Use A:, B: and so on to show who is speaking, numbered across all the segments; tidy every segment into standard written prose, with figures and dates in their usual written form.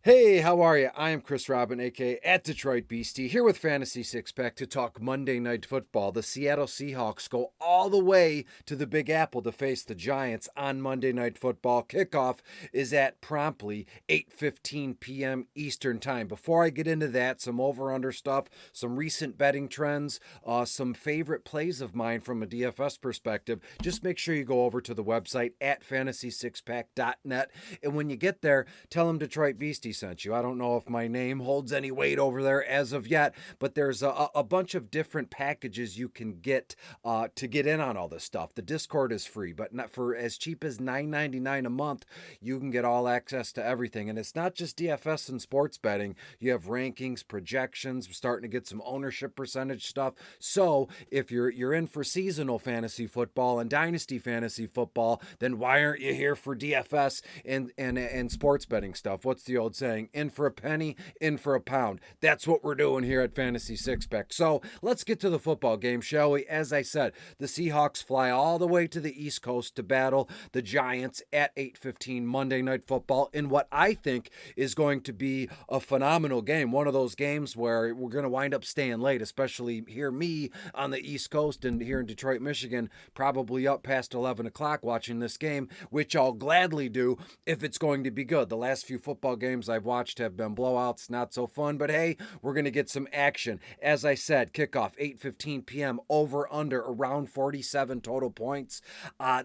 A: Hey, how are you? I am Chris Robin, aka at Detroit Beastie, here with Fantasy Six Pack to talk Monday Night Football. The Seattle Seahawks go all the way to the Big Apple to face the Giants on Monday Night Football. Kickoff is at promptly 8:15 p.m. Eastern Time. Before I get into that, some over/under stuff, some recent betting trends, some favorite plays of mine from a DFS perspective. Just make sure you go over to the website at fantasy6pack.net, and when you get there, tell them Detroit Beastie sent you. I don't know if my name holds any weight over there as of yet, but there's a bunch of different packages you can get to get in on all this stuff. The Discord is free, but not for as cheap as $9.99 a month. You can get all access to everything, and it's not just DFS and sports betting. You have rankings, projections. We're starting to get some ownership percentage stuff. So if you're in for seasonal fantasy football and dynasty fantasy football, then why aren't you here for DFS and sports betting stuff? What's the old saying? In for a penny, in for a pound. That's what we're doing here at Fantasy Six Pack. So let's get to the football game, shall we? As I said, the Seahawks fly all the way to the East Coast to battle the Giants at 8:15 Monday Night Football in what I think is going to be a phenomenal game. One of those games where we're going to wind up staying late, especially here, me on the East Coast and here in Detroit, Michigan, probably up past 11 o'clock watching this game, which I'll gladly do if it's going to be good. The last few football games I've watched have been blowouts, not so fun, but hey, we're going to get some action. As I said, kickoff 8:15 p.m. over under around 47 total points.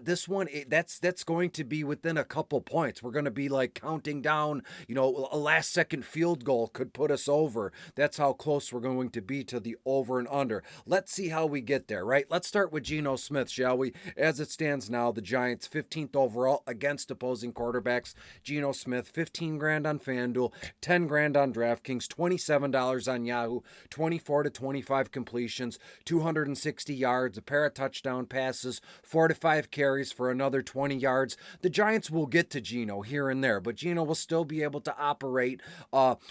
A: This one, that's going to be within a couple points. We're going to be like counting down, a last second field goal could put us over. That's how close we're going to be to the over and under. Let's see how we get there, right? Let's start with Geno Smith, shall we? As it stands now, the Giants 15th overall against opposing quarterbacks. Geno Smith, 15 grand on FanDuel, 10 grand on DraftKings, $27 on Yahoo, 24 to 25 completions, 260 yards, a pair of touchdown passes, 4 to 5 carries for another 20 yards. The Giants will get to Geno here and there, but Geno will still be able to operate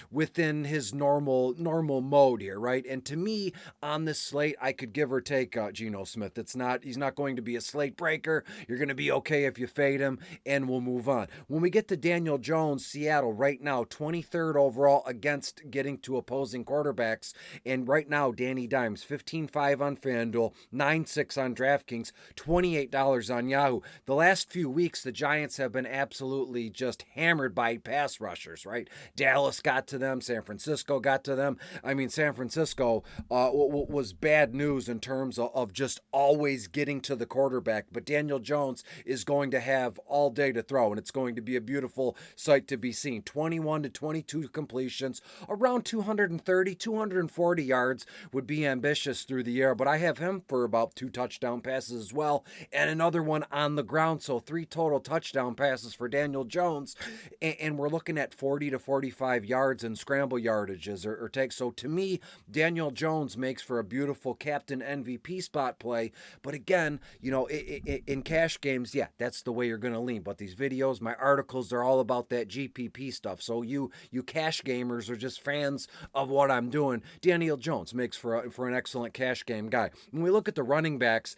A: within his normal mode here, right? And to me, on this slate, I could give or take Geno Smith. He's not going to be a slate breaker. You're going to be okay if you fade him, and we'll move on. When we get to Daniel Jones, Seattle right now, 23rd overall against getting to opposing quarterbacks, and right now, Danny Dimes, 15.5 on FanDuel, 9.6 on DraftKings, $28 on Yahoo. The last few weeks, the Giants have been absolutely just hammered by pass rushers, right? Dallas got to them, San Francisco got to them. I mean, San Francisco was bad news in terms of just always getting to the quarterback, but Daniel Jones is going to have all day to throw, and it's going to be a beautiful sight to be seen. 21 to 22 completions, around 230, 240 yards would be ambitious through the air, but I have him for about 2 touchdown passes as well, and another one on the ground, so 3 total touchdown passes for Daniel Jones, and we're looking at 40 to 45 yards in scramble yardages or takes. So to me, Daniel Jones makes for a beautiful captain MVP spot play, but again, in cash games, yeah, that's the way you're going to lean. But these videos, my articles, they're all about that GPP stuff. So you cash gamers are just fans of what I'm doing. Daniel Jones makes for an excellent cash game guy. When we look at the running backs,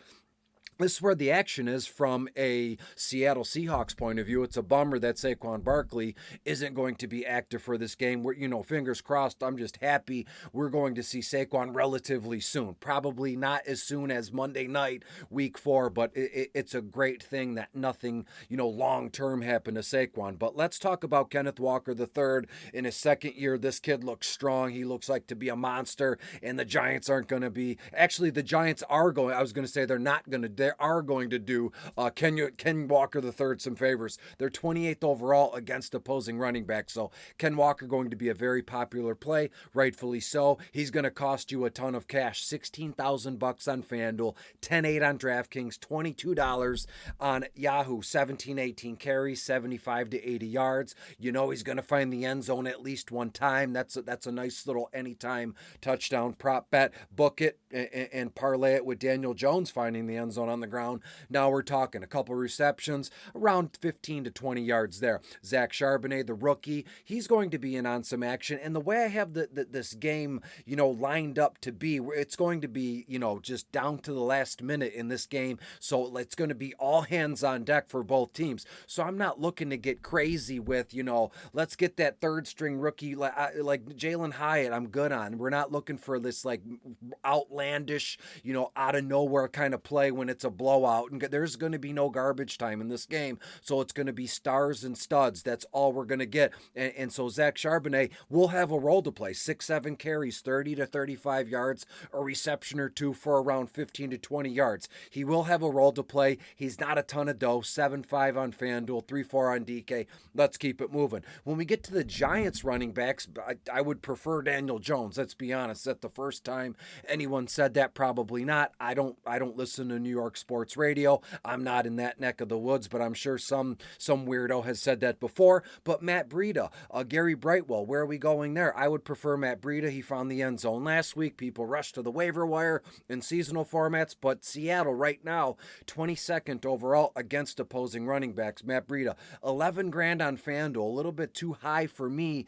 A: this is where the action is from a Seattle Seahawks point of view. It's a bummer that Saquon Barkley isn't going to be active for this game. We're, fingers crossed. I'm just happy we're going to see Saquon relatively soon. Probably not as soon as Monday night, week 4, but it's a great thing that nothing, long-term happened to Saquon. But let's talk about Kenneth Walker III. In his second year, this kid looks strong. He looks like to be a monster, and the Giants aren't going to be. Actually, the Giants are going. I was going to say they're not going to. They are going to do Ken Walker III some favors. They're 28th overall against opposing running backs, so Ken Walker going to be a very popular play, rightfully so. He's going to cost you a ton of cash, $16,000 on FanDuel, 10.8 on DraftKings, $22 on Yahoo, 17-18 carries, 75 to 80 yards. He's going to find the end zone at least one time. That's a nice little anytime touchdown prop bet. Book it and parlay it with Daniel Jones finding the end zone on on the ground. Now we're talking a couple receptions, around 15 to 20 yards there. Zach Charbonnet, the rookie, he's going to be in on some action. And the way I have this game, lined up to be, it's going to be, just down to the last minute in this game. So it's going to be all hands on deck for both teams. So I'm not looking to get crazy with, let's get that third string rookie like Jalen Hyatt. I'm good on. We're not looking for this like outlandish, out of nowhere kind of play when it's a blowout. And there's going to be no garbage time in this game. So it's going to be stars and studs. That's all we're going to get. And so Zach Charbonnet will have a role to play. 6-7 carries, 30 to 35 yards, a reception or two for around 15 to 20 yards. He will have a role to play. He's not a ton of dough. 7-5 on FanDuel, 3-4 on DK. Let's keep it moving. When we get to the Giants running backs, I would prefer Daniel Jones. Let's be honest. Is that the first time anyone said that? Probably not. I don't listen to New York sports radio. I'm not in that neck of the woods, but I'm sure some weirdo has said that before. But Matt Breida, Gary Brightwell, where are we going there? I would prefer Matt Breida. He found the end zone last week. People rushed to the waiver wire in seasonal formats, but Seattle right now, 22nd overall against opposing running backs. Matt Breida, 11 grand on FanDuel, a little bit too high for me,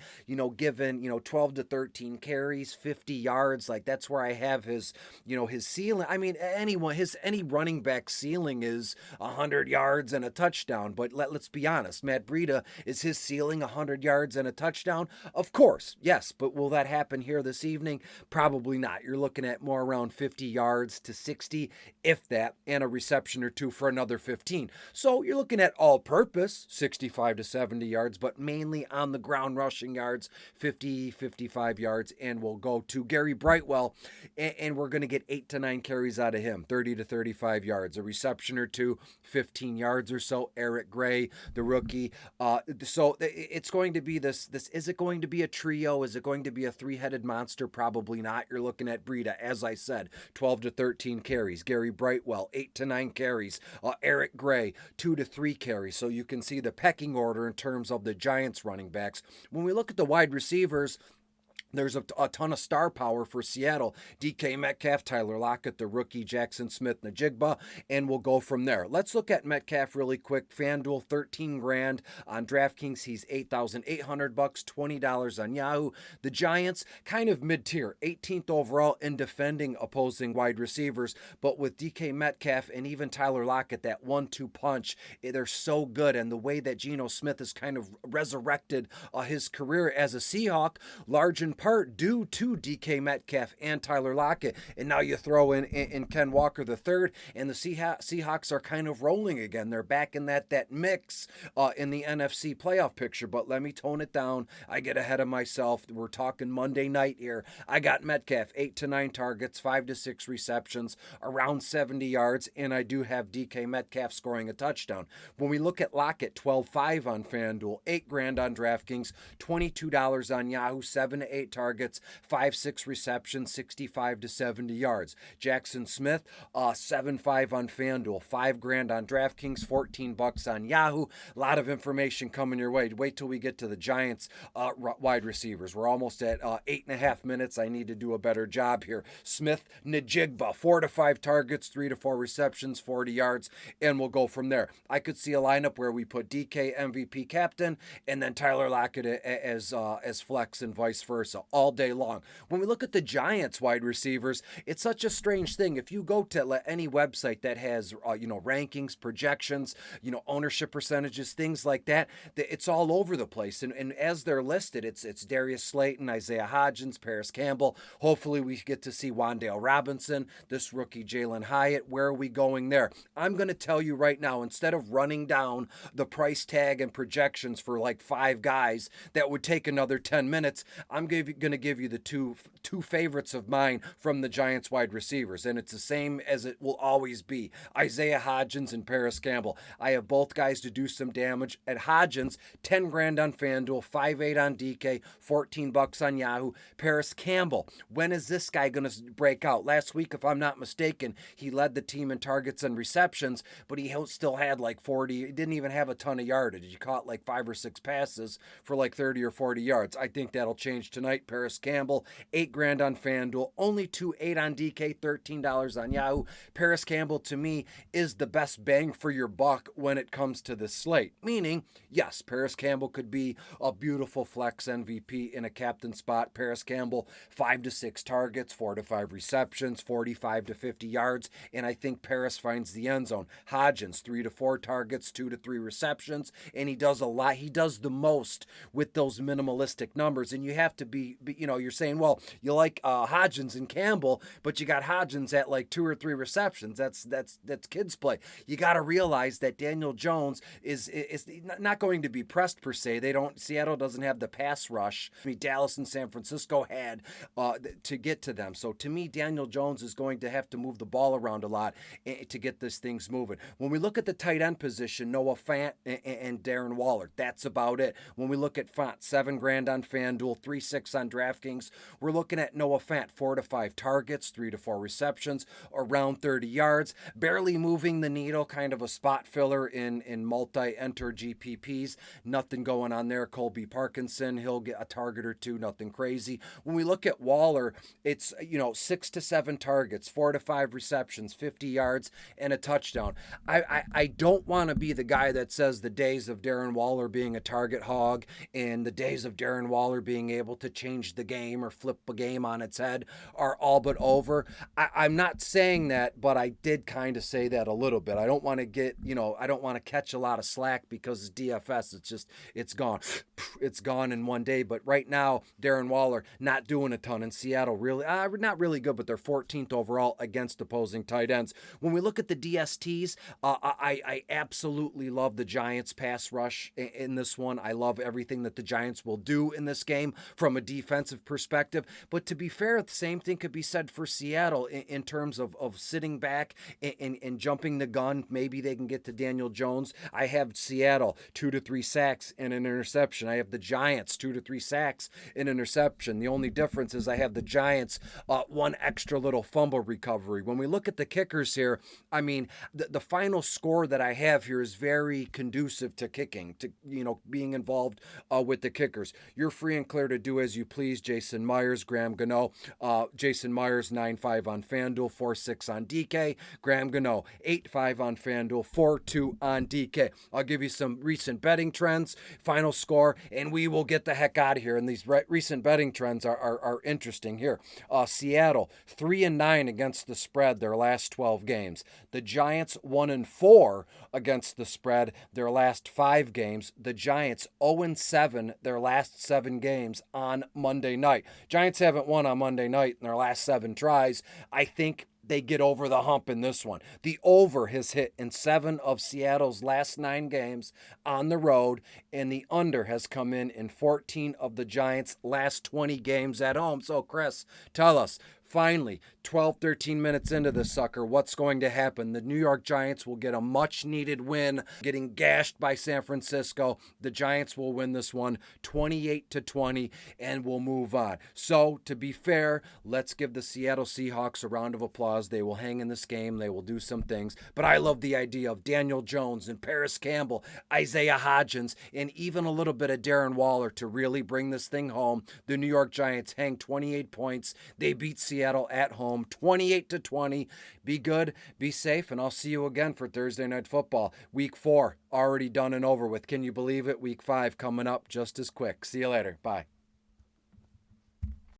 A: given, 12 to 13 carries, 50 yards. Like that's where I have his, his ceiling. I mean, any running back ceiling is 100 yards and a touchdown. But let's be honest, Matt Breida, is his ceiling 100 yards and a touchdown? Of course, yes. But will that happen here this evening? Probably not. You're looking at more around 50 yards to 60, if that, and a reception or two for another 15. So you're looking at all purpose, 65 to 70 yards, but mainly on the ground rushing yards, 50, 55 yards. And we'll go to Gary Brightwell, and we're going to get 8 to 9 carries out of him, 30 to 35 yards, a reception or two, 15 yards or so. Eric Gray, the rookie. So it's going to be this. Is it going to be a trio? Is it going to be a three-headed monster? Probably not. You're looking at Breida, as I said, 12 to 13 carries. Gary Brightwell, 8 to 9 carries. Eric Gray, 2 to 3 carries. So you can see the pecking order in terms of the Giants running backs. When we look at the wide receivers, there's a ton of star power for Seattle. DK Metcalf, Tyler Lockett, the rookie, Jackson Smith, Najigba, and we'll go from there. Let's look at Metcalf really quick. FanDuel, 13 grand on DraftKings. He's $8,800, $20 on Yahoo. The Giants, kind of mid-tier, 18th overall in defending opposing wide receivers, but with DK Metcalf and even Tyler Lockett, that 1-2 punch, they're so good. And the way that Geno Smith has kind of resurrected his career as a Seahawk, large in part due to DK Metcalf and Tyler Lockett. And now you throw in Ken Walker III, and the Seahawks are kind of rolling again. They're back in that mix in the NFC playoff picture. But let me tone it down. I get ahead of myself. We're talking Monday night here. I got Metcalf, 8 to 9 targets, 5 to 6 receptions, around 70 yards, and I do have DK Metcalf scoring a touchdown. When we look at Lockett, 12-5 on FanDuel, 8 grand on DraftKings, $22 on Yahoo, 7 to 8 targets, 5-6 receptions, 65 to 70 yards. Jackson Smith, 7-5 on FanDuel, 5 grand on DraftKings, $14 on Yahoo. A lot of information coming your way. Wait till we get to the Giants wide receivers. We're almost at 8.5 minutes. I need to do a better job here. Smith, Najigba, 4 to 5 targets, 3 to 4 receptions, 40 yards, and we'll go from there. I could see a lineup where we put DK MVP captain and then Tyler Lockett as flex and vice versa all day long. When we look at the Giants wide receivers, it's such a strange thing. If you go to any website that has rankings, projections, ownership percentages, things like that, it's all over the place. And as they're listed, it's Darius Slayton, Isaiah Hodgins, Paris Campbell. Hopefully we get to see Wan'Dale Robinson, this rookie Jalen Hyatt. Where are we going there? I'm going to tell you right now, instead of running down the price tag and projections for like 5 guys that would take another 10 minutes, I'm going to give you the two favorites of mine from the Giants wide receivers, and it's the same as it will always be. Isaiah Hodgins and Paris Campbell. I have both guys to do some damage. At Hodgins, 10 grand on FanDuel, 5.8 on DK, $14 on Yahoo. Paris Campbell, when is this guy going to break out? Last week, if I'm not mistaken, he led the team in targets and receptions, but he still had like 40. He didn't even have a ton of yardage. He caught like 5 or 6 passes for like 30 or 40 yards. I think that'll change tonight. night. Paris Campbell, $8,000 on FanDuel, only $2.8 on DK, $13 on Yahoo. Paris Campbell, to me, is the best bang for your buck when it comes to this slate. Meaning, yes, Paris Campbell could be a beautiful flex MVP in a captain spot. Paris Campbell, 5 to 6 targets, 4 to 5 receptions, 45 to 50 yards, and I think Paris finds the end zone. Hodgins, 3 to 4 targets, 2 to 3 receptions, and he does a lot. He does the most with those minimalistic numbers, and you have to be you're saying, well, you like Hodgins and Campbell, but you got Hodgins at like 2 or 3 receptions. That's kids play. You got to realize that Daniel Jones is not going to be pressed per se. Seattle doesn't have the pass rush Dallas and San Francisco had to get to them. So to me, Daniel Jones is going to have to move the ball around a lot to get this things moving. When we look at the tight end position, Noah Fant and Darren Waller, that's about it. When we look at Fant, $7,000 on FanDuel, 3.6 on DraftKings, we're looking at Noah Fant, 4 to 5 targets, 3 to 4 receptions, around 30 yards, barely moving the needle, kind of a spot filler in multi-enter GPPs. Nothing going on there. Colby Parkinson, he'll get a target or two, nothing crazy. When we look at Waller, it's 6 to 7 targets, 4 to 5 receptions, 50 yards, and a touchdown. I don't want to be the guy that says the days of Darren Waller being a target hog and the days of Darren Waller being able to change the game or flip a game on its head are all but over. I'm not saying that, but I did kind of say that a little bit. I don't want to I don't want to catch a lot of slack because it's DFS. It's gone. It's gone in one day. But right now, Darren Waller not doing a ton in Seattle. Really, not really good, but they're 14th overall against opposing tight ends. When we look at the DSTs, I absolutely love the Giants pass rush in this one. I love everything that the Giants will do in this game from a defensive perspective. But to be fair, the same thing could be said for Seattle in terms of sitting back and jumping the gun. Maybe they can get to Daniel Jones. I have Seattle 2 to 3 sacks and an interception. I have the Giants 2 to 3 sacks and interception. The only difference is I have the Giants one extra little fumble recovery. When we look at the kickers here, I mean, the final score that I have here is very conducive to kicking, to being involved with the kickers. You're free and clear to do as you please. Jason Myers, Graham Gano. Jason Myers 9.5 on FanDuel, 4.6 on DK. Graham Gano 8.5 on FanDuel, 4.2 on DK. I'll give you some recent betting trends, final score, and we will get the heck out of here. And these recent betting trends are interesting here. Seattle 3-9 against the spread their last 12 games. The Giants 1-4 against the spread their last 5 games. The Giants 0-7 their last 7 games on Monday night. Giants haven't won on Monday night in their last 7 tries. I think they get over the hump in this one. The over has hit in 7 of Seattle's last 9 games on the road, and the under has come in 14 of the Giants' last 20 games at home. So, Chris, tell us, finally, 12, 13 minutes into this sucker, what's going to happen? The New York Giants will get a much-needed win, getting gashed by San Francisco. The Giants will win this one 28-20, and we'll move on. So, to be fair, let's give the Seattle Seahawks a round of applause. They will hang in this game. They will do some things. But I love the idea of Daniel Jones and Paris Campbell, Isaiah Hodgins, and even a little bit of Darren Waller to really bring this thing home. The New York Giants hang 28 points. They beat Seattle at home 28-20. Be good, be safe, and I'll see you again for Thursday Night Football. Week 4 already done and over with. Can you believe it? Week 5 coming up just as quick. See you later. Bye.